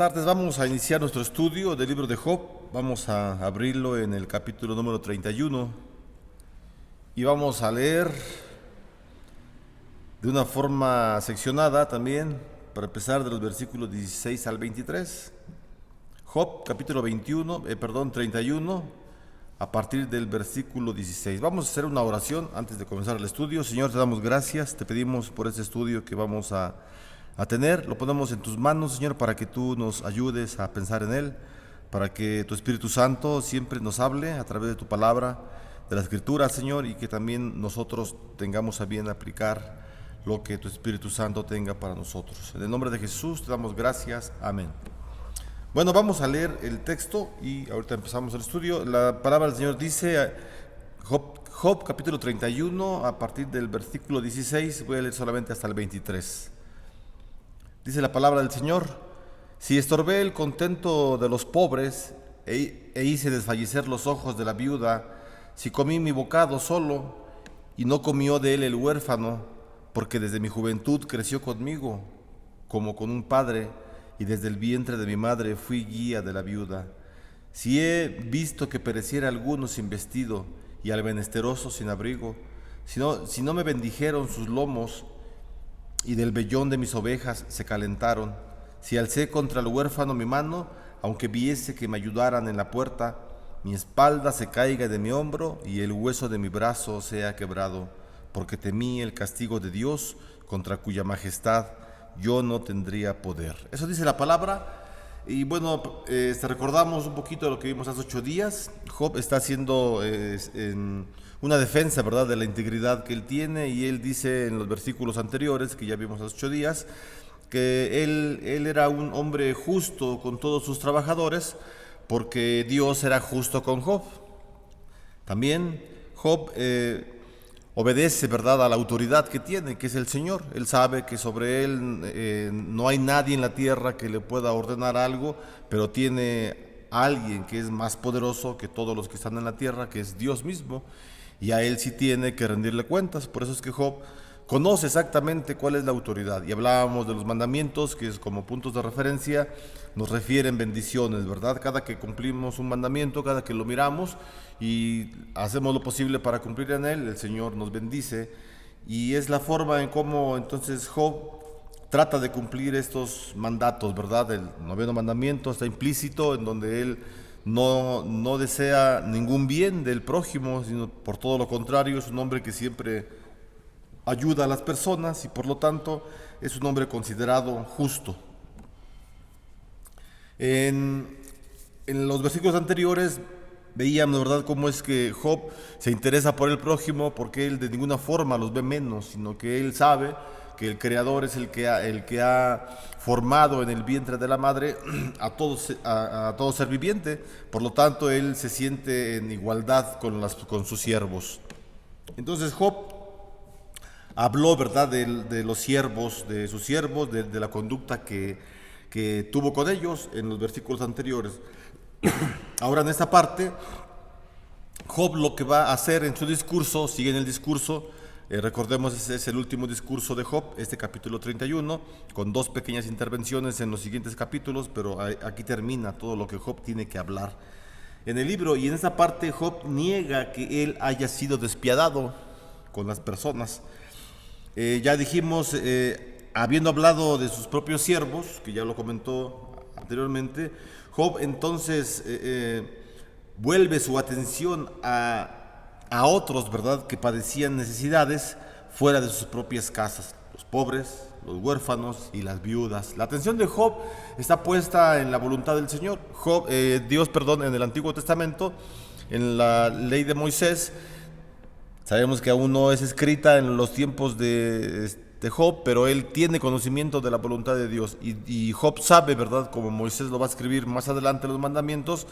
tardes. Vamos a iniciar nuestro estudio del libro de Job. Vamos a abrirlo en el capítulo número 31 y vamos a leer de una forma seccionada también, para empezar de los versículos 16 al 23. Job, capítulo 31, a partir del versículo 16. Vamos a hacer una oración antes de comenzar el estudio. Señor, te damos gracias, te pedimos por este estudio que vamos a tener. Lo ponemos en tus manos, Señor, para que tú nos ayudes a pensar en él, para que tu Espíritu Santo siempre nos hable a través de tu palabra, de la Escritura, Señor, y que también nosotros tengamos a bien aplicar lo que tu Espíritu Santo tenga para nosotros. En el nombre de Jesús te damos gracias. Amén. Bueno, vamos a leer el texto y ahorita empezamos el estudio. La palabra del Señor dice, Job capítulo 31, a partir del versículo 16, voy a leer solamente hasta el 23. Dice la palabra del Señor: si estorbé el contento de los pobres e hice desfallecer los ojos de la viuda, si comí mi bocado solo y no comió de él el huérfano, porque desde mi juventud creció conmigo como con un padre, y desde el vientre de mi madre fui guía de la viuda. Si he visto que pereciera alguno sin vestido y al menesteroso sin abrigo, si no me bendijeron sus lomos, y del vellón de mis ovejas se calentaron, si alcé contra el huérfano mi mano, aunque viese que me ayudaran en la puerta, mi espalda se caiga de mi hombro y el hueso de mi brazo sea quebrado, porque temí el castigo de Dios, contra cuya majestad yo no tendría poder. Eso dice la palabra. Y bueno, recordamos un poquito de lo que vimos hace 8 días. Job está haciendo una defensa, ¿verdad?, de la integridad que él tiene, y él dice en los versículos anteriores, que ya vimos hace 8 días, que él era un hombre justo con todos sus trabajadores, porque Dios era justo con Job. También Job obedece, ¿verdad?, a la autoridad que tiene, que es el Señor. Él sabe que sobre él no hay nadie en la tierra que le pueda ordenar algo, pero tiene a alguien que es más poderoso que todos los que están en la tierra, que es Dios mismo, y a él sí tiene que rendirle cuentas. Por eso es que Job conoce exactamente cuál es la autoridad. Y hablábamos de los mandamientos, que es como puntos de referencia, nos refieren bendiciones, ¿verdad? Cada que cumplimos un mandamiento, cada que lo miramos y hacemos lo posible para cumplir en él, el Señor nos bendice. Y es la forma en cómo entonces Job trata de cumplir estos mandatos, ¿verdad? El 9º mandamiento está implícito, en donde él no desea ningún bien del prójimo, sino por todo lo contrario, es un hombre que siempre ayuda a las personas y por lo tanto es un hombre considerado justo. En los versículos anteriores veíamos, ¿verdad?, cómo es que Job se interesa por el prójimo, porque él de ninguna forma los ve menos, sino que él sabe que el Creador es el que ha formado en el vientre de la madre a todo ser viviente. Por lo tanto, él se siente en igualdad con sus siervos. Entonces Job habló, ¿verdad?, de los siervos, de sus siervos, de la conducta que tuvo con ellos en los versículos anteriores. Ahora, en esta parte, Job lo que va a hacer en su discurso, sigue en el discurso, recordemos, ese es el último discurso de Job, este capítulo 31, con 2 pequeñas intervenciones en los siguientes capítulos, pero aquí termina todo lo que Job tiene que hablar en el libro. Y en esta parte Job niega que él haya sido despiadado con las personas. Ya dijimos, habiendo hablado de sus propios siervos, que ya lo comentó anteriormente, Job entonces vuelve su atención a otros, ¿verdad?, que padecían necesidades fuera de sus propias casas, los pobres, los huérfanos y las viudas. La atención de Job está puesta en la voluntad del Señor. Dios, en el Antiguo Testamento, en la ley de Moisés, sabemos que aún no es escrita en los tiempos de Job, pero él tiene conocimiento de la voluntad de Dios. Y Job sabe, ¿verdad?, como Moisés lo va a escribir más adelante en los mandamientos,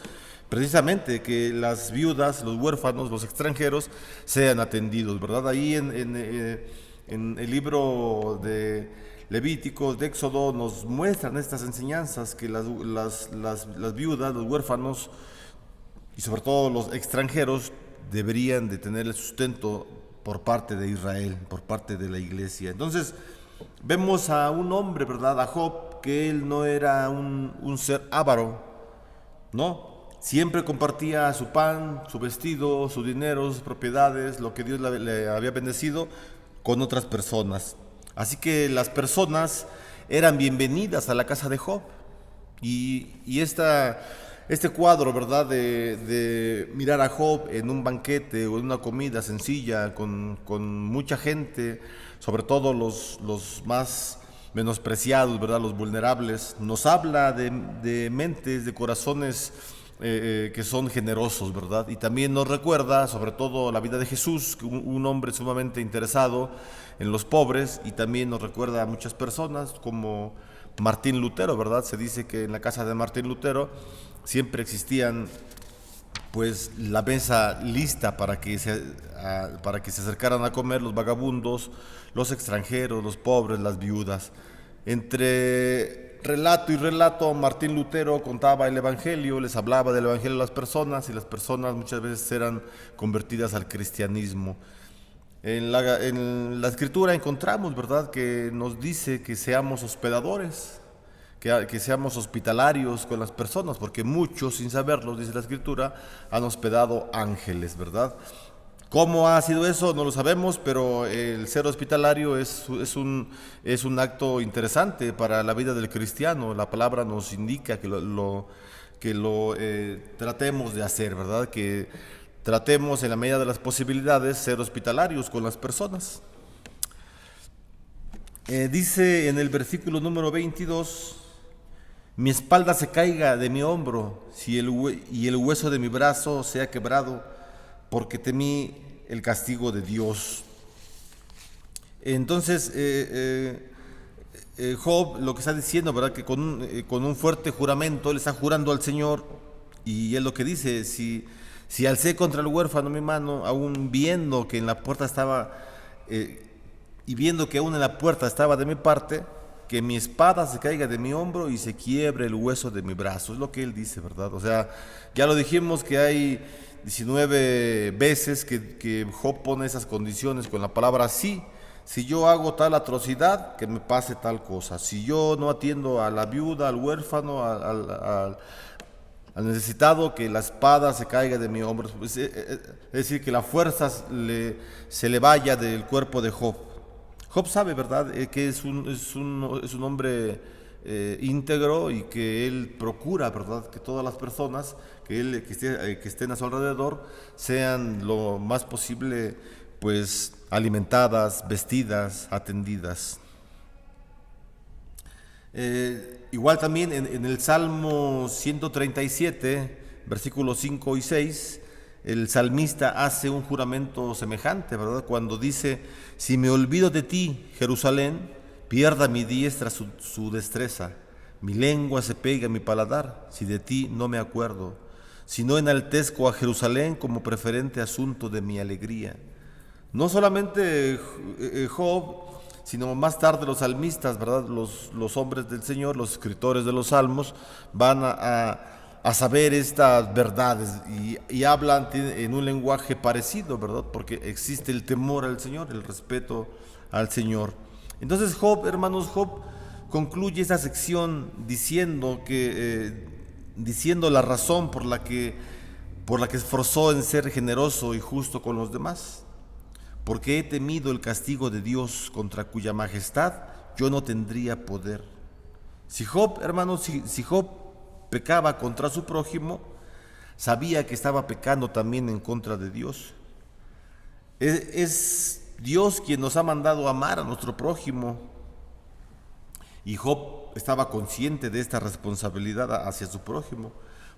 precisamente que las viudas, los huérfanos, los extranjeros sean atendidos, ¿verdad? Ahí en el libro de Levíticos, de Éxodo, nos muestran estas enseñanzas, que las viudas, los huérfanos y sobre todo los extranjeros deberían de tener el sustento por parte de Israel, por parte de la iglesia. Entonces vemos a un hombre, ¿verdad?, a Job, Job que él no era un ser avaro, ¿no? Siempre compartía su pan, su vestido, su dinero, sus propiedades, lo que Dios le había bendecido con otras personas. Así que las personas eran bienvenidas a la casa de Job. Y este cuadro, ¿verdad? De mirar a Job en un banquete o en una comida sencilla con mucha gente, sobre todo los más menospreciados, ¿verdad? Los vulnerables, nos habla de mentes, de corazones que son generosos, ¿verdad? Y también nos recuerda, sobre todo, la vida de Jesús, un hombre sumamente interesado en los pobres, y también nos recuerda a muchas personas como Martín Lutero, ¿verdad? Se dice que en la casa de Martín Lutero siempre existían pues la mesa lista para que se acercaran a comer los vagabundos, los extranjeros, los pobres, las viudas. Entre relato y relato, Martín Lutero contaba el Evangelio, les hablaba del Evangelio a las personas, y las personas muchas veces eran convertidas al cristianismo. En la Escritura encontramos, ¿verdad?, que nos dice que seamos hospedadores, que seamos hospitalarios con las personas, porque muchos, sin saberlo, dice la Escritura, han hospedado ángeles, ¿verdad? ¿Cómo ha sido eso? No lo sabemos, pero el ser hospitalario es un acto interesante para la vida del cristiano. La palabra nos indica que lo tratemos de hacer, ¿verdad? Que tratemos en la medida de las posibilidades ser hospitalarios con las personas. Dice en el versículo número 22, mi espalda se caiga de mi hombro y el hueso de mi brazo sea quebrado, porque temí el castigo de Dios. Entonces, Job lo que está diciendo, ¿verdad?, que con un fuerte juramento, él está jurando al Señor, y él lo que dice, si alcé contra el huérfano mi mano, aún viendo que en la puerta estaba, y viendo que aún en la puerta estaba de mi parte, que mi espada se caiga de mi hombro y se quiebre el hueso de mi brazo. Es lo que él dice, ¿verdad? O sea, ya lo dijimos que hay 19 veces que Job pone esas condiciones con la palabra sí. Si yo hago tal atrocidad, que me pase tal cosa. Si yo no atiendo a la viuda, al huérfano, al necesitado, que la espada se caiga de mi hombro. Es decir, que la fuerza se le vaya del cuerpo de Job. Job sabe, ¿verdad?, que es un hombre íntegro, y que él procura, ¿verdad?, que todas las personas que estén a su alrededor sean lo más posible pues alimentadas, vestidas, atendidas. Igual también en el Salmo 137, versículos 5 y 6, el salmista hace un juramento semejante, ¿verdad?, cuando dice: si me olvido de ti, Jerusalén, pierda mi diestra su destreza, mi lengua se pegue a mi paladar, si de ti no me acuerdo, si no enaltezco a Jerusalén como preferente asunto de mi alegría. No solamente Job, sino más tarde los salmistas, ¿verdad?, los hombres del Señor, los escritores de los salmos, van a saber estas verdades, y hablan en un lenguaje parecido, ¿verdad?, porque existe el temor al Señor, el respeto al Señor. Entonces Job, hermanos, Job concluye esta sección diciendo la razón por la que esforzó en ser generoso y justo con los demás. Porque he temido el castigo de Dios, contra cuya majestad yo no tendría poder. Si Job, hermanos, si Job pecaba contra su prójimo, sabía que estaba pecando también en contra de Dios. Es Dios quien nos ha mandado a amar a nuestro prójimo, y Job estaba consciente de esta responsabilidad hacia su prójimo,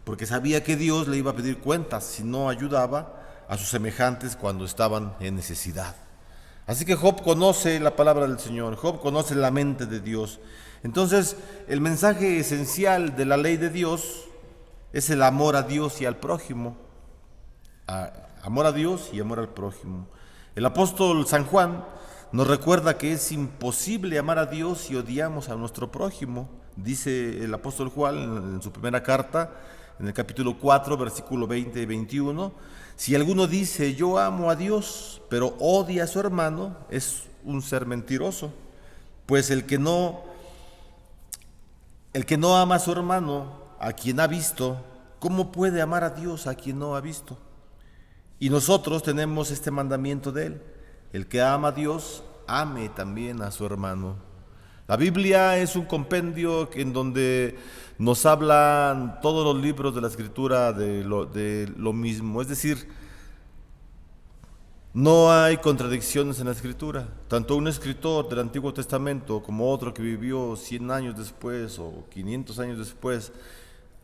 porque sabía que Dios le iba a pedir cuentas si no ayudaba a sus semejantes cuando estaban en necesidad. Así que Job conoce la palabra del Señor, Job conoce la mente de Dios. Entonces, el mensaje esencial de la ley de Dios es el amor a Dios y al prójimo. Amor a Dios y amor al prójimo. El apóstol San Juan nos recuerda que es imposible amar a Dios si odiamos a nuestro prójimo. Dice el apóstol Juan en su primera carta, en el capítulo 4, versículo 20 y 21, si alguno dice yo amo a Dios, pero odia a su hermano, es un ser mentiroso. Pues el que no El que no ama a su hermano, a quien ha visto, ¿cómo puede amar a Dios a quien no ha visto? Y nosotros tenemos este mandamiento de él: el que ama a Dios, ame también a su hermano. La Biblia es un compendio en donde nos hablan todos los libros de la Escritura de lo mismo. Es decir, no hay contradicciones en la Escritura. Tanto un escritor del Antiguo Testamento como otro que vivió 100 años después o 500 años después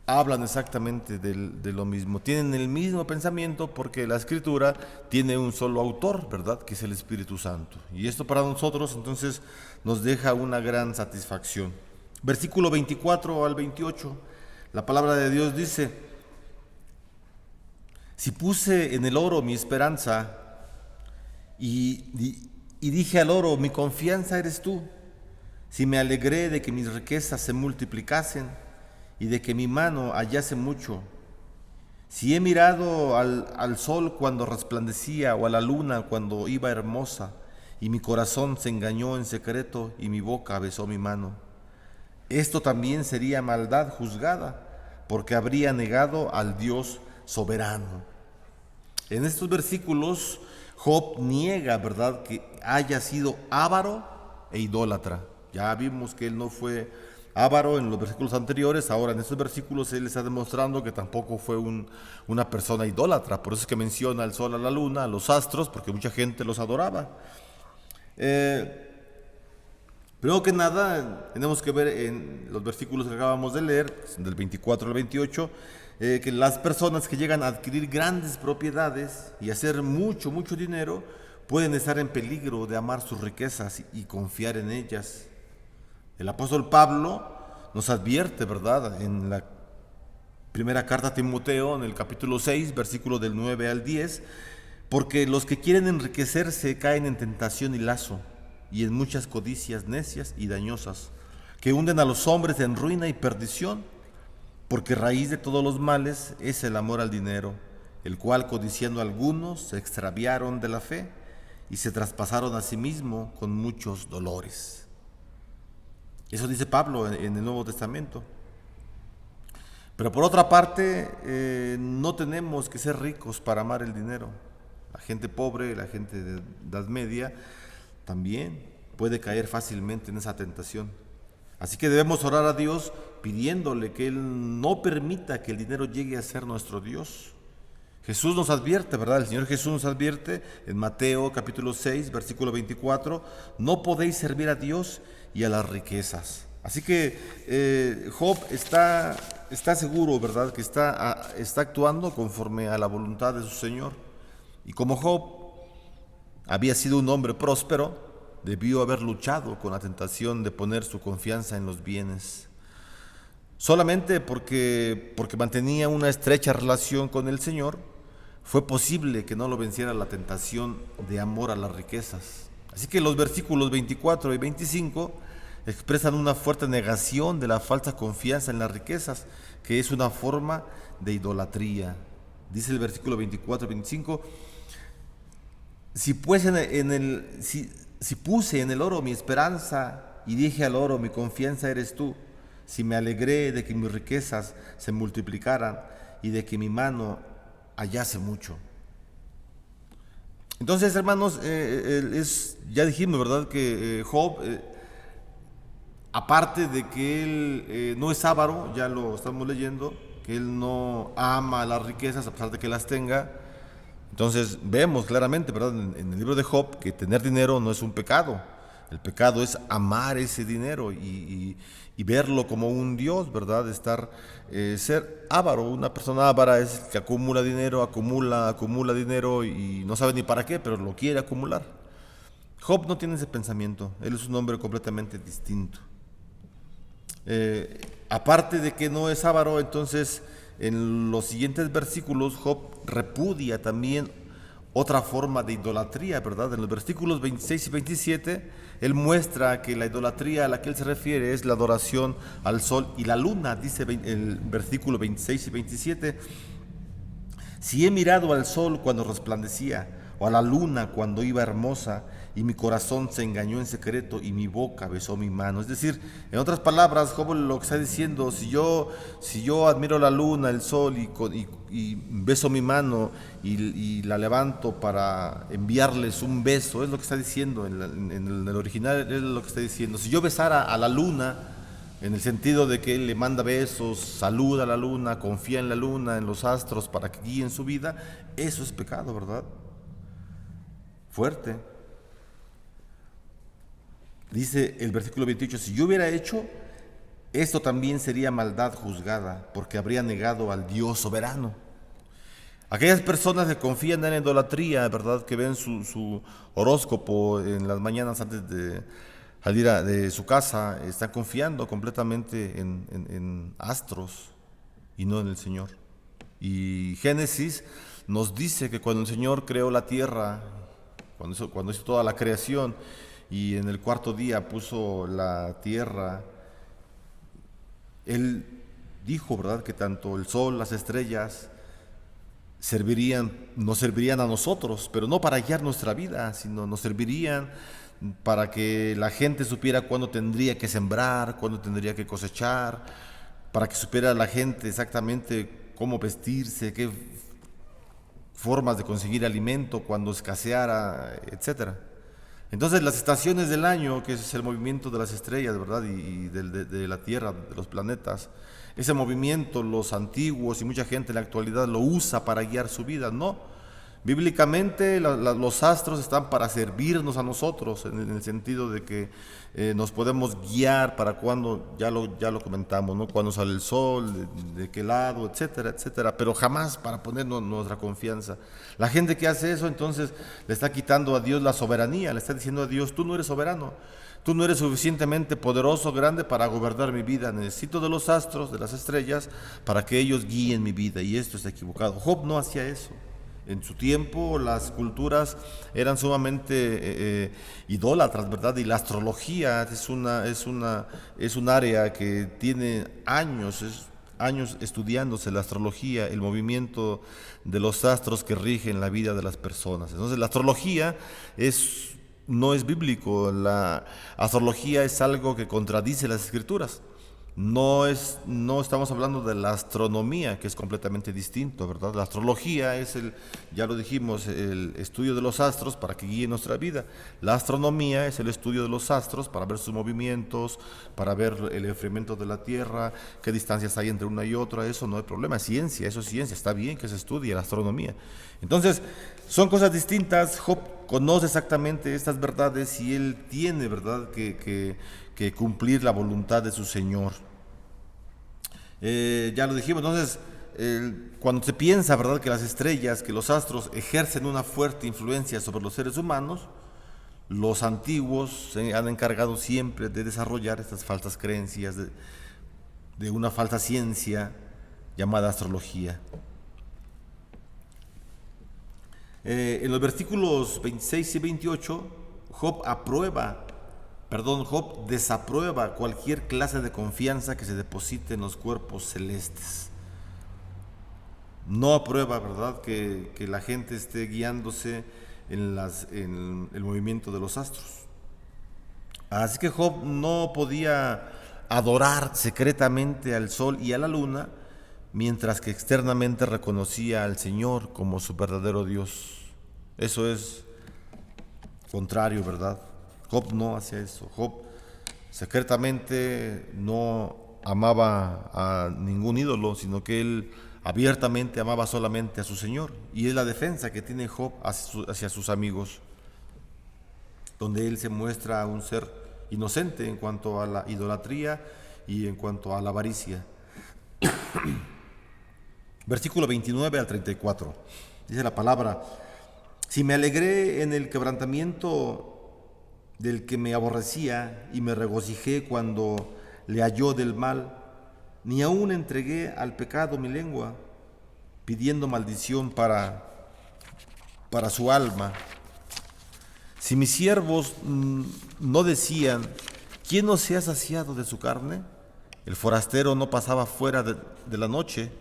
hablan exactamente de lo mismo. Tienen el mismo pensamiento porque la Escritura tiene un solo autor, ¿verdad? Que es el Espíritu Santo. Y esto para nosotros entonces nos deja una gran satisfacción. Versículo 24 al 28, la palabra de Dios dice: si puse en el oro mi esperanza y dije al oro, mi confianza eres tú, si me alegré de que mis riquezas se multiplicasen y de que mi mano hallase mucho, si he mirado al sol cuando resplandecía o a la luna cuando iba hermosa, y mi corazón se engañó en secreto y mi boca besó mi mano, esto también sería maldad juzgada, porque habría negado al Dios soberano. En estos versículos Job niega, ¿verdad?, que haya sido avaro e idólatra. Ya vimos que él no fue avaro en los versículos anteriores. Ahora en estos versículos él está demostrando que tampoco fue una persona idólatra. Por eso es que menciona al sol, a la luna, a los astros, porque mucha gente los adoraba. Primero que nada, tenemos que ver en los versículos que acabamos de leer, del 24 al 28, que las personas que llegan a adquirir grandes propiedades y hacer mucho, mucho dinero, pueden estar en peligro de amar sus riquezas y confiar en ellas. El apóstol Pablo nos advierte, ¿verdad?, en la primera carta a Timoteo, en el capítulo 6, versículos del 9 al 10, porque los que quieren enriquecerse caen en tentación y lazo, y en muchas codicias necias y dañosas, que hunden a los hombres en ruina y perdición, porque raíz de todos los males es el amor al dinero, el cual codiciando algunos se extraviaron de la fe y se traspasaron a sí mismo con muchos dolores. Eso dice Pablo en el Nuevo Testamento. Pero por otra parte, no tenemos que ser ricos para amar el dinero. La gente pobre, la gente de edad media, también puede caer fácilmente en esa tentación. Así que debemos orar a Dios pidiéndole que Él no permita que el dinero llegue a ser nuestro Dios. Jesús nos advierte, ¿verdad? El Señor Jesús nos advierte en Mateo capítulo 6, versículo 24, no podéis servir a Dios y a las riquezas. Así que Job está seguro, ¿verdad?, que está actuando conforme a la voluntad de su Señor. Y como Job había sido un hombre próspero, debió haber luchado con la tentación de poner su confianza en los bienes. Solamente porque mantenía una estrecha relación con el Señor, fue posible que no lo venciera la tentación de amor a las riquezas. Así que los versículos 24 y 25 expresan una fuerte negación de la falsa confianza en las riquezas, que es una forma de idolatría. Dice el versículo 24 y 25, si puse en el oro mi esperanza y dije al oro, mi confianza eres tú, si me alegré de que mis riquezas se multiplicaran y de que mi mano hallase mucho. Entonces, hermanos, ya dijimos, ¿verdad?, que Job, aparte de que él no es avaro, ya lo estamos leyendo, que él no ama las riquezas a pesar de que las tenga. Entonces vemos claramente, ¿verdad?, en el libro de Job, que tener dinero no es un pecado. El pecado es amar ese dinero y verlo como un Dios, ¿verdad? Ser avaro. Una persona avara es que acumula dinero, acumula dinero y no sabe ni para qué, pero lo quiere acumular. Job no tiene ese pensamiento. Él es un hombre completamente distinto. Aparte de que no es avaro, entonces en los siguientes versículos Job repudia también otra forma de idolatría, ¿verdad? En los versículos 26 y 27 él muestra que la idolatría a la que él se refiere es la adoración al sol y la luna. Dice el versículo 26 y 27, si he mirado al sol cuando resplandecía o a la luna cuando iba hermosa y mi corazón se engañó en secreto y mi boca besó mi mano. Es decir, en otras palabras, Job lo que está diciendo, si yo admiro la luna, el sol y beso mi mano y la levanto para enviarles un beso, es lo que está diciendo en el original, es lo que está diciendo. Si yo besara a la luna, en el sentido de que él le manda besos, saluda a la luna, confía en la luna, en los astros para que guíen su vida, eso es pecado, ¿verdad? Fuerte. Dice el versículo 28, si yo hubiera hecho, esto también sería maldad juzgada, porque habría negado al Dios soberano. Aquellas personas que confían en la idolatría, ¿verdad? Que ven su horóscopo en las mañanas antes de salir de su casa, están confiando completamente en astros y no en el Señor. Y Génesis nos dice que cuando el Señor creó la tierra, cuando hizo toda la creación, y en el cuarto día puso la tierra, Él dijo, ¿verdad?, que tanto el sol, las estrellas, nos servirían a nosotros, pero no para guiar nuestra vida, sino nos servirían para que la gente supiera cuándo tendría que sembrar, cuándo tendría que cosechar, para que supiera la gente exactamente cómo vestirse, qué formas de conseguir alimento cuando escaseara, etcétera. Entonces las estaciones del año, que es el movimiento de las estrellas, ¿verdad? Y de la Tierra, de los planetas, ese movimiento los antiguos y mucha gente en la actualidad lo usa para guiar su vida. No, bíblicamente los astros están para servirnos a nosotros, en el sentido de que nos podemos guiar para cuando, ya lo comentamos, ¿no? Cuando sale el sol, de qué lado, etcétera, etcétera, pero jamás para ponernos nuestra confianza. La gente que hace eso entonces le está quitando a Dios la soberanía, le está diciendo a Dios, tú no eres soberano, tú no eres suficientemente poderoso, grande para gobernar mi vida, necesito de los astros, de las estrellas, para que ellos guíen mi vida, y esto está equivocado. Job no hacía eso. En su tiempo las culturas eran sumamente idólatras, ¿verdad? Y la astrología es un área que tiene años estudiándose la astrología, el movimiento de los astros que rigen la vida de las personas. Entonces la astrología no es bíblico, la astrología es algo que contradice las escrituras. No estamos hablando de la astronomía, que es completamente distinto, ¿verdad? La astrología es ya lo dijimos, el estudio de los astros para que guíe nuestra vida. La astronomía es el estudio de los astros para ver sus movimientos, para ver el enfriamiento de la Tierra, qué distancias hay entre una y otra. Eso no hay problema, es ciencia, eso es ciencia, está bien que se estudie la astronomía. Entonces, son cosas distintas. Job conoce exactamente estas verdades y él tiene, ¿verdad?, que cumplir la voluntad de su Señor. Ya lo dijimos, entonces, cuando se piensa, ¿verdad?, que las estrellas, que los astros ejercen una fuerte influencia sobre los seres humanos, los antiguos se han encargado siempre de desarrollar estas falsas creencias de una falsa ciencia llamada astrología. En los versículos 26 y 28, Job desaprueba cualquier clase de confianza que se deposite en los cuerpos celestes. No aprueba, ¿verdad?, que la gente esté guiándose en el movimiento de los astros. Así que Job no podía adorar secretamente al sol y a la luna, mientras que externamente reconocía al Señor como su verdadero Dios. Eso es contrario, ¿verdad? Job no hacía eso. Job secretamente no amaba a ningún ídolo, sino que él abiertamente amaba solamente a su Señor. Y es la defensa que tiene Job hacia sus amigos, donde él se muestra un ser inocente en cuanto a la idolatría y en cuanto a la avaricia. Versículo 29 al 34. Dice la palabra: si me alegré en el quebrantamiento del que me aborrecía y me regocijé cuando le halló del mal, ni aún entregué al pecado mi lengua, pidiendo maldición para su alma. Si mis siervos no decían, ¿quién no se ha saciado de su carne? El forastero no pasaba fuera de la noche.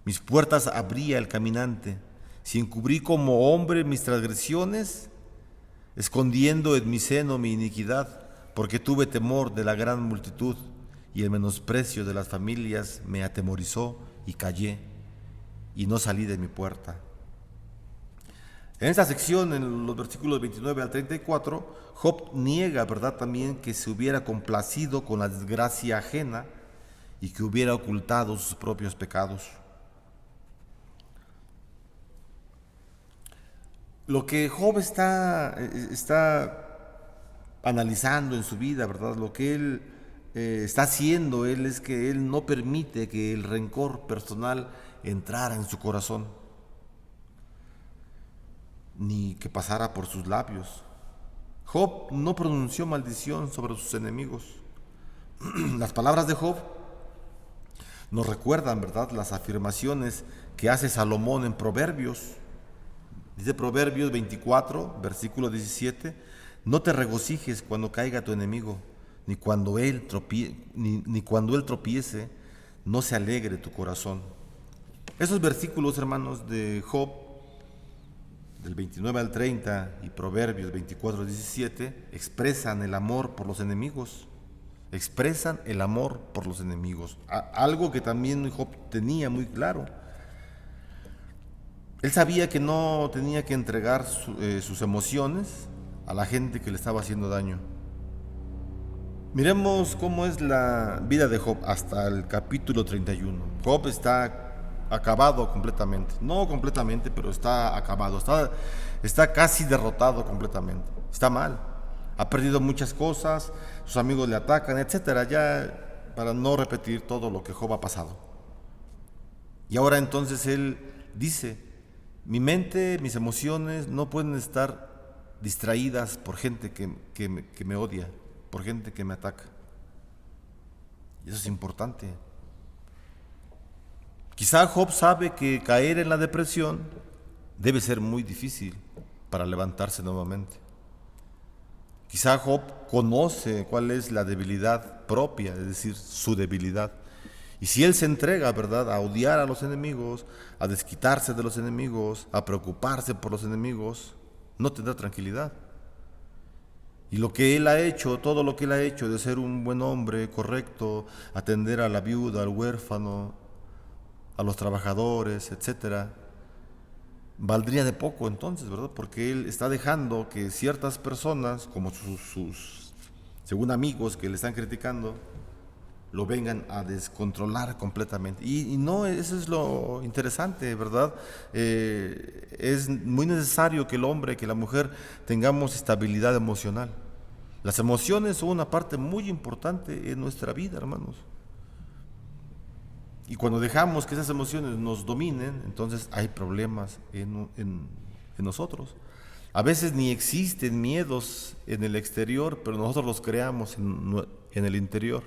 Mis puertas abría el caminante. Si encubrí como hombre mis transgresiones, escondiendo en mi seno mi iniquidad, porque tuve temor de la gran multitud, y el menosprecio de las familias me atemorizó, y callé, y no salí de mi puerta. En esta sección, en los versículos 29 al 34, Job niega, ¿verdad?, también que se hubiera complacido con la desgracia ajena y que hubiera ocultado sus propios pecados. Lo que Job está analizando en su vida, ¿verdad?, lo que él está haciendo, es que él no permite que el rencor personal entrara en su corazón, ni que pasara por sus labios. Job no pronunció maldición sobre sus enemigos. Las palabras de Job nos recuerdan, ¿verdad?, las afirmaciones que hace Salomón en Proverbios. Dice Proverbios 24, versículo 17, no te regocijes cuando caiga tu enemigo, ni cuando él tropiece, no se alegre tu corazón. Esos versículos, hermanos, de Job, del 29 al 30 y Proverbios 24, 17, expresan el amor por los enemigos. Expresan el amor por los enemigos. Algo que también Job tenía muy claro. Él sabía que no tenía que entregar sus emociones a la gente que le estaba haciendo daño. Miremos cómo es la vida de Job hasta el capítulo 31. Job está acabado completamente. No completamente, pero está acabado. Está casi derrotado completamente. Está mal. Ha perdido muchas cosas, sus amigos le atacan, etcétera. Ya para no repetir todo lo que Job ha pasado. Y ahora entonces él dice: mi mente, mis emociones no pueden estar distraídas por gente que me odia, por gente que me ataca. Y eso es importante. Quizá Job sabe que caer en la depresión debe ser muy difícil para levantarse nuevamente. Quizá Job conoce cuál es la debilidad propia, es decir, su debilidad. Y si él se entrega, ¿verdad?, a odiar a los enemigos, a desquitarse de los enemigos, a preocuparse por los enemigos, no tendrá tranquilidad. Y lo que él ha hecho, todo lo que él ha hecho de ser un buen hombre, correcto, atender a la viuda, al huérfano, a los trabajadores, etcétera, valdría de poco entonces, ¿verdad? Porque él está dejando que ciertas personas, como sus según amigos que le están criticando, lo vengan a descontrolar completamente. Y no, eso es lo interesante, ¿verdad? Es muy necesario que el hombre, que la mujer tengamos estabilidad emocional. Las emociones son una parte muy importante en nuestra vida, hermanos. Y cuando dejamos que esas emociones nos dominen, entonces hay problemas en nosotros. A veces ni existen miedos en el exterior, pero nosotros los creamos en el interior.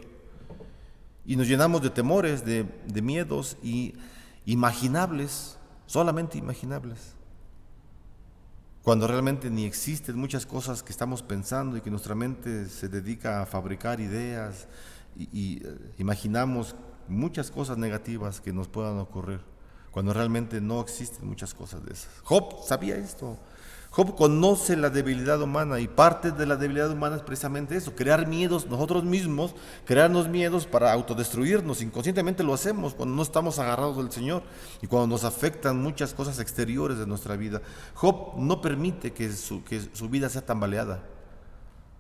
Y nos llenamos de temores, de miedos imaginables, solamente imaginables. Cuando realmente ni existen muchas cosas que estamos pensando y que nuestra mente se dedica a fabricar ideas y imaginamos muchas cosas negativas que nos puedan ocurrir, cuando realmente no existen muchas cosas de esas. Job sabía esto. Job conoce la debilidad humana y parte de la debilidad humana es precisamente eso, crear miedos nosotros mismos, crearnos miedos para autodestruirnos. Inconscientemente lo hacemos cuando no estamos agarrados del Señor y cuando nos afectan muchas cosas exteriores de nuestra vida. Job no permite que su vida sea tambaleada,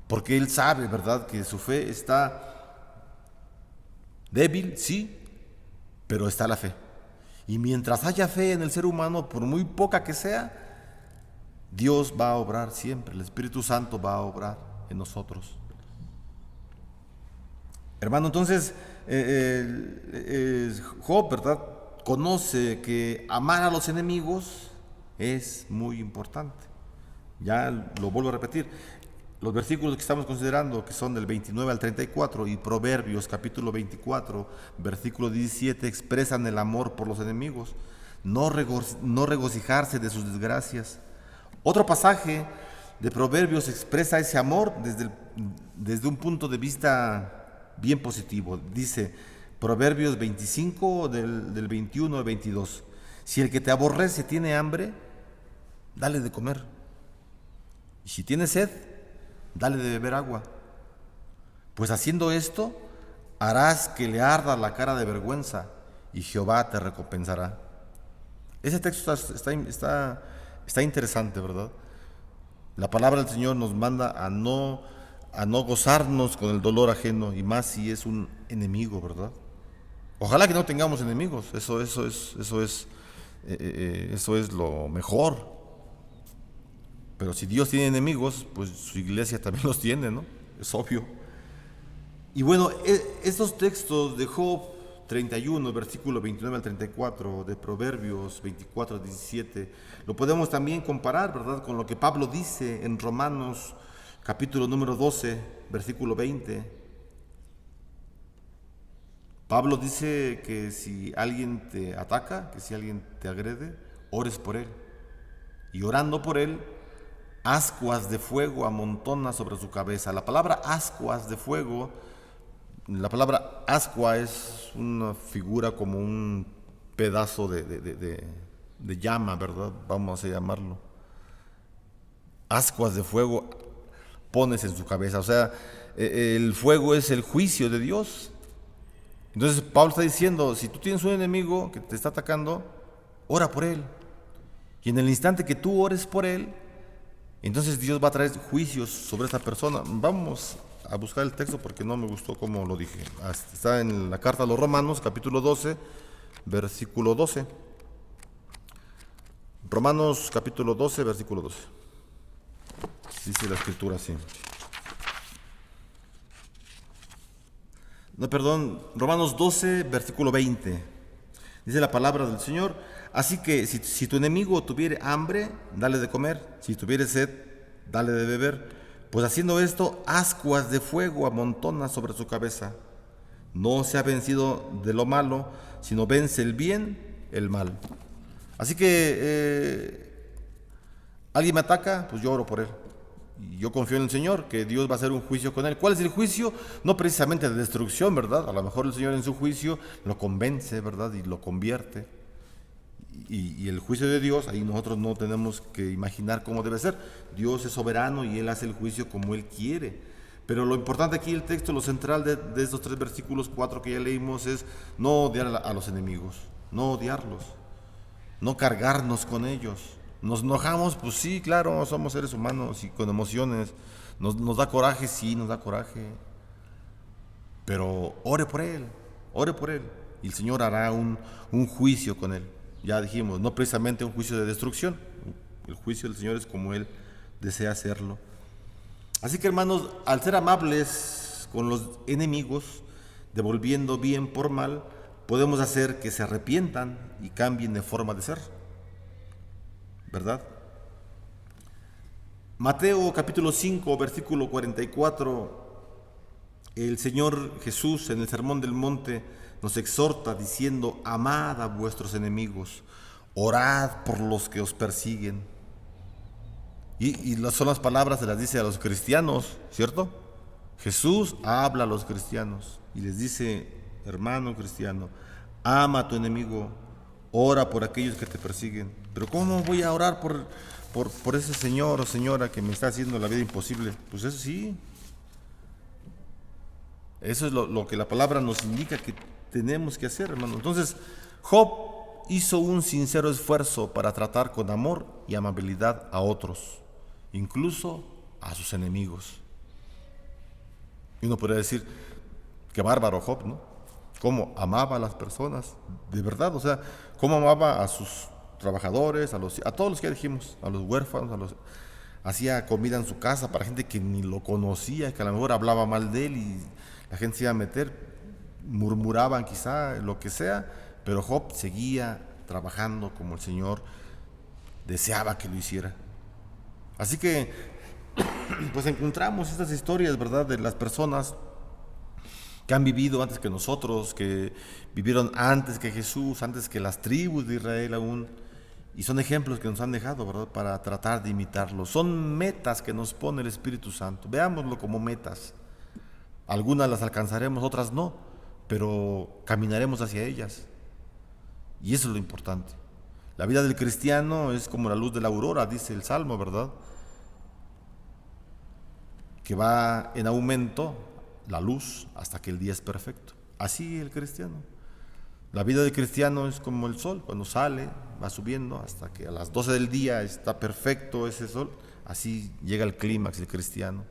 porque él sabe, ¿verdad?, que su fe está débil, sí, pero está la fe. Y mientras haya fe en el ser humano, por muy poca que sea, Dios va a obrar siempre, el Espíritu Santo va a obrar en nosotros. Hermano, entonces, Job, ¿verdad?, conoce que amar a los enemigos es muy importante. Ya lo vuelvo a repetir. Los versículos que estamos considerando, que son del 29 al 34 y Proverbios capítulo 24, versículo 17, expresan el amor por los enemigos, no regocijarse de sus desgracias. Otro pasaje de Proverbios expresa ese amor desde un punto de vista bien positivo. Dice Proverbios 25, del 21 al 22, si el que te aborrece tiene hambre, dale de comer. Y si tienes sed, dale de beber agua. Pues haciendo esto, harás que le arda la cara de vergüenza y Jehová te recompensará. Ese texto está interesante, ¿verdad? La palabra del Señor nos manda a no gozarnos con el dolor ajeno, y más si es un enemigo, ¿verdad? Ojalá que no tengamos enemigos, eso es lo mejor. Pero si Dios tiene enemigos, pues su iglesia también los tiene, ¿no? Es obvio. Y bueno, estos textos de Job 31, versículo 29 al 34, de Proverbios 24 al 17, lo podemos también comparar, ¿verdad?, con lo que Pablo dice en Romanos capítulo número 12, versículo 20. Pablo dice que si alguien te ataca, que si alguien te agrede, ores por él. Y orando por él, ascuas de fuego amontona sobre su cabeza. La palabra ascuas de fuego, la palabra ascua es una figura como un pedazo de llama, ¿verdad? Vamos a llamarlo. Ascuas de fuego pones en su cabeza. O sea, el fuego es el juicio de Dios. Entonces Pablo está diciendo, si tú tienes un enemigo que te está atacando, ora por él. Y en el instante que tú ores por él, entonces Dios va a traer juicios sobre esa persona. Vamos a buscar el texto porque no me gustó como lo dije. Está en la carta a los Romanos, capítulo 12, versículo 12. Romanos capítulo 12, versículo 12. Dice la escritura así. No, perdón, Romanos 12, versículo 20. Dice la palabra del Señor: así que si tu enemigo tuviere hambre, dale de comer; si tuviere sed, dale de beber. Pues haciendo esto, ascuas de fuego amontona sobre su cabeza. No se ha vencido de lo malo, sino vence el bien, el mal. Así que alguien me ataca, pues yo oro por él. Y yo confío en el Señor, que Dios va a hacer un juicio con él. ¿Cuál es el juicio? No precisamente de destrucción, ¿verdad? A lo mejor el Señor en su juicio lo convence, ¿verdad? Y lo convierte. Y el juicio de Dios, ahí nosotros no tenemos que imaginar cómo debe ser. Dios es soberano y Él hace el juicio como Él quiere. Pero lo importante aquí, el texto, lo central de estos 3 versículos, 4 que ya leímos, es no odiar a los enemigos, no odiarlos, no cargarnos con ellos. Nos enojamos, pues sí, claro, somos seres humanos y con emociones. Nos da coraje, sí, nos da coraje. Pero ore por él, y el Señor hará un juicio con él. Ya dijimos, no precisamente un juicio de destrucción. El juicio del Señor es como Él desea hacerlo. Así que, hermanos, al ser amables con los enemigos, devolviendo bien por mal, podemos hacer que se arrepientan y cambien de forma de ser, ¿verdad? Mateo capítulo 5, versículo 44, el Señor Jesús en el Sermón del Monte nos exhorta diciendo: amad a vuestros enemigos, orad por los que os persiguen. Y son las palabras que las dice a los cristianos, ¿cierto? Jesús habla a los cristianos y les dice: hermano cristiano, ama a tu enemigo, ora por aquellos que te persiguen. Pero ¿cómo voy a orar por ese señor o señora que me está haciendo la vida imposible? Pues eso sí. Eso es lo que la palabra nos indica que tenemos que hacer, hermano. Entonces, Job hizo un sincero esfuerzo para tratar con amor y amabilidad a otros, incluso a sus enemigos. Y uno podría decir: qué bárbaro Job, ¿no? Cómo amaba a las personas, de verdad, o sea, cómo amaba a sus trabajadores, a todos los que ya dijimos, a los huérfanos, hacía comida en su casa para gente que ni lo conocía, que a lo mejor hablaba mal de él y la gente se iba a meter, murmuraban quizá, lo que sea, pero Job seguía trabajando como el Señor deseaba que lo hiciera. Así que, pues encontramos estas historias, ¿verdad?, de las personas que han vivido antes que nosotros, que vivieron antes que Jesús, antes que las tribus de Israel aún, y son ejemplos que nos han dejado, ¿verdad?, para tratar de imitarlos. Son metas que nos pone el Espíritu Santo. Veámoslo como metas. Algunas las alcanzaremos, otras no, pero caminaremos hacia ellas. Y eso es lo importante. La vida del cristiano es como la luz de la aurora, dice el Salmo, ¿verdad? que va en aumento la luz hasta que el día es perfecto. Así el cristiano. La vida del cristiano es como el sol, cuando sale, va subiendo hasta que a las 12 del día está perfecto ese sol. Así llega el clímax del cristiano.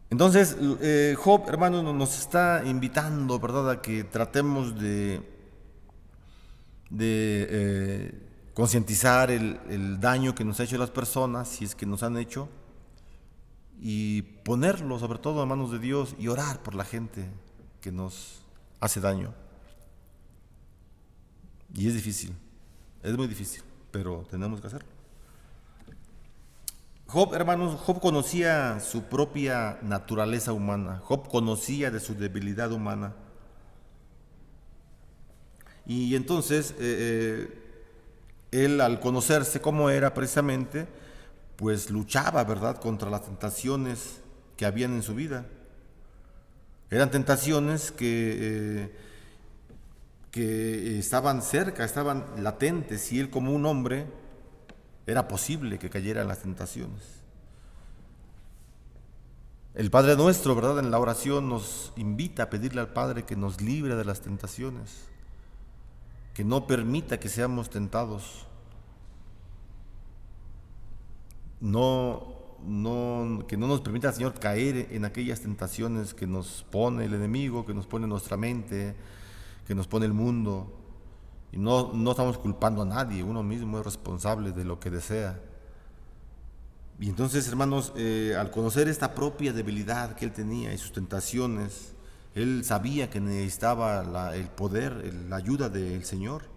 Entonces, Job, hermano, nos está invitando, ¿verdad?, a que tratemos de concientizar el daño que nos ha hecho las personas, si es que nos han hecho, y ponerlo sobre todo en manos de Dios y orar por la gente que nos hace daño. Y es difícil, es muy difícil, pero tenemos que hacerlo. Job, hermanos, Job conocía su propia naturaleza humana. Job conocía de su debilidad humana. Y entonces, él al conocerse cómo era precisamente, pues luchaba, ¿verdad?, contra las tentaciones que habían en su vida. Eran tentaciones que estaban cerca, estaban latentes, y él como un hombre era posible que cayera en las tentaciones. El Padre Nuestro, ¿verdad?, en la oración nos invita a pedirle al Padre que nos libre de las tentaciones, que no permita que seamos tentados. Que no nos permita, Señor, caer en aquellas tentaciones que nos pone el enemigo, que nos pone nuestra mente, que nos pone el mundo. Y no estamos culpando a nadie, uno mismo es responsable de lo que desea. Y entonces, hermanos, al conocer esta propia debilidad que él tenía y sus tentaciones, él sabía que necesitaba el poder, la ayuda del Señor.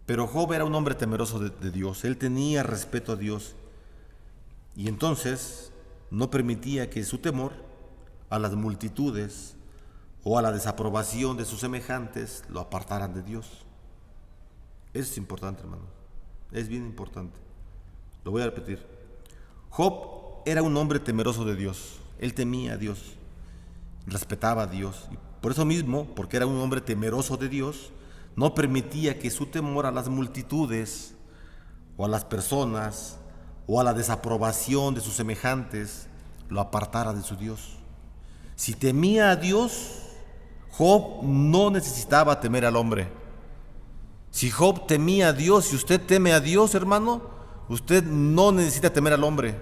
Pero Job era un hombre temeroso de Dios, él tenía respeto a Dios, y entonces no permitía que su temor a las multitudes o a la desaprobación de sus semejantes lo apartaran de Dios. Eso es importante, hermano, es bien importante. Lo voy a repetir. Job era un hombre temeroso de Dios, él temía a Dios, respetaba a Dios, y por eso mismo, porque era un hombre temeroso de Dios, no permitía que su temor a las multitudes o a las personas o a la desaprobación de sus semejantes lo apartara de su Dios. Si temía a Dios, Job no necesitaba temer al hombre. Si Job temía a Dios, si usted teme a Dios, hermano, usted no necesita temer al hombre.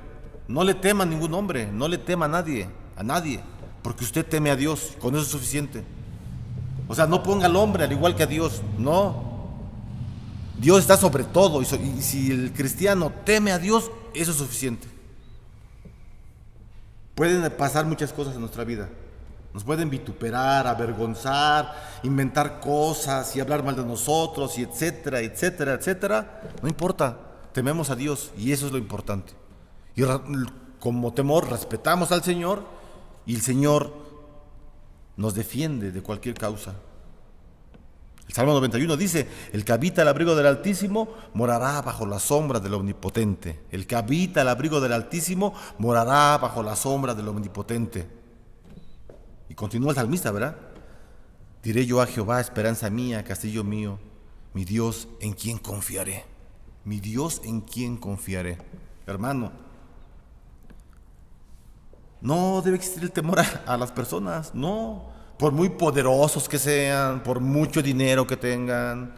No le tema a ningún hombre, no le tema a nadie, porque usted teme a Dios, con eso es suficiente. O sea, no ponga al hombre al igual que a Dios, no. Dios está sobre todo, y si el cristiano teme a Dios, eso es suficiente. Pueden pasar muchas cosas en nuestra vida. Nos pueden vituperar, avergonzar, inventar cosas y hablar mal de nosotros, y etcétera, etcétera, etcétera. No importa, tememos a Dios, y eso es lo importante. Y como temor respetamos al Señor, y el Señor nos defiende de cualquier causa. El Salmo 91 dice: el que habita el abrigo del Altísimo morará bajo la sombra del Omnipotente. El que habita el abrigo del Altísimo morará bajo la sombra del Omnipotente. Y continúa el salmista, ¿verdad? Diré yo a Jehová, esperanza mía, castillo mío, mi Dios, en quien confiaré. Mi Dios, en quien confiaré. Hermano, no debe existir el temor a las personas, no. Por muy poderosos que sean, por mucho dinero que tengan,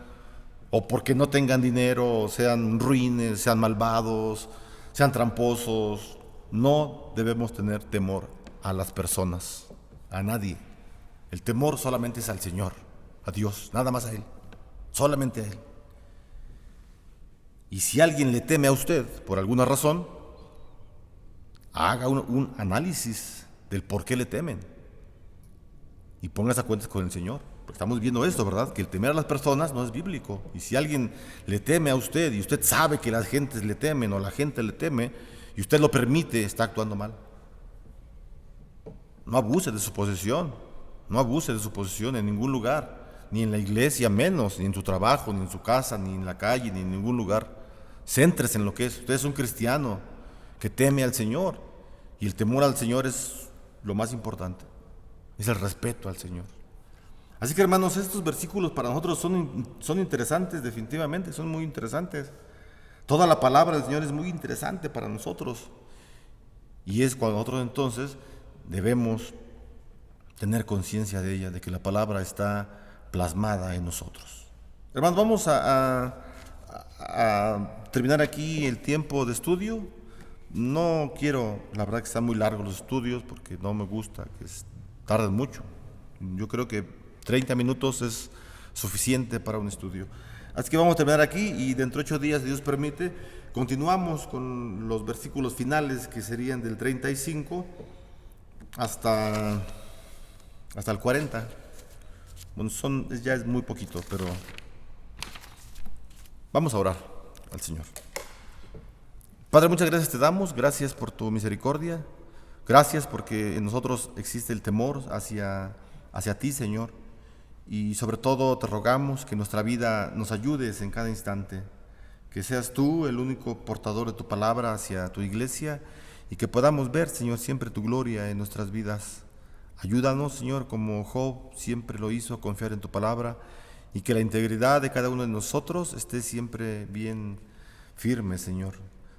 o porque no tengan dinero, sean ruines, sean malvados, sean tramposos, no debemos tener temor a las personas, a nadie. El temor solamente es al Señor, a Dios, nada más a Él, solamente a Él. Y si alguien le teme a usted por alguna razón, haga un análisis del por qué le temen y póngase a cuentas con el Señor, porque estamos viendo esto, ¿verdad? Que el temer a las personas no es bíblico. Y si alguien le teme a usted y usted sabe que las gentes le temen o la gente le teme y usted lo permite, está actuando mal. No abuse de su posición, no abuse de su posición en ningún lugar, ni en la iglesia menos, ni en su trabajo, ni en su casa, ni en la calle, ni en ningún lugar. Céntrese en lo que es. Usted es un cristiano que teme al Señor, y el temor al Señor es lo más importante, es el respeto al Señor. Así que, hermanos, estos versículos para nosotros son interesantes, definitivamente, son muy interesantes. Toda la palabra del Señor es muy interesante para nosotros. Y es cuando nosotros entonces debemos tener conciencia de ella, de que la palabra está plasmada en nosotros. Hermanos, vamos a terminar aquí el tiempo de estudio. No quiero, la verdad que están muy largos los estudios porque no me gusta que tarden mucho. Yo creo que 30 minutos es suficiente para un estudio. Así que vamos a terminar aquí y dentro de 8 días, si Dios permite, continuamos con los versículos finales que serían del 35 hasta el 40. Bueno, ya es muy poquito, pero vamos a orar al Señor. Padre, muchas gracias te damos, gracias por tu misericordia, gracias porque en nosotros existe el temor hacia ti, Señor, y sobre todo te rogamos que en nuestra vida nos ayudes en cada instante, que seas tú el único portador de tu palabra hacia tu iglesia y que podamos ver, Señor, siempre tu gloria en nuestras vidas. Ayúdanos, Señor, como Job siempre lo hizo, a confiar en tu palabra y que la integridad de cada uno de nosotros esté siempre bien firme, Señor.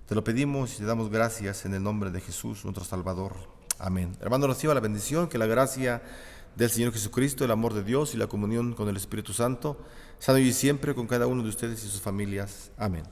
Te lo pedimos y te damos gracias en el nombre de Jesús, nuestro Salvador. Amén. Hermano, reciba la bendición, que la gracia del Señor Jesucristo, el amor de Dios y la comunión con el Espíritu Santo, sea hoy y siempre con cada uno de ustedes y sus familias. Amén.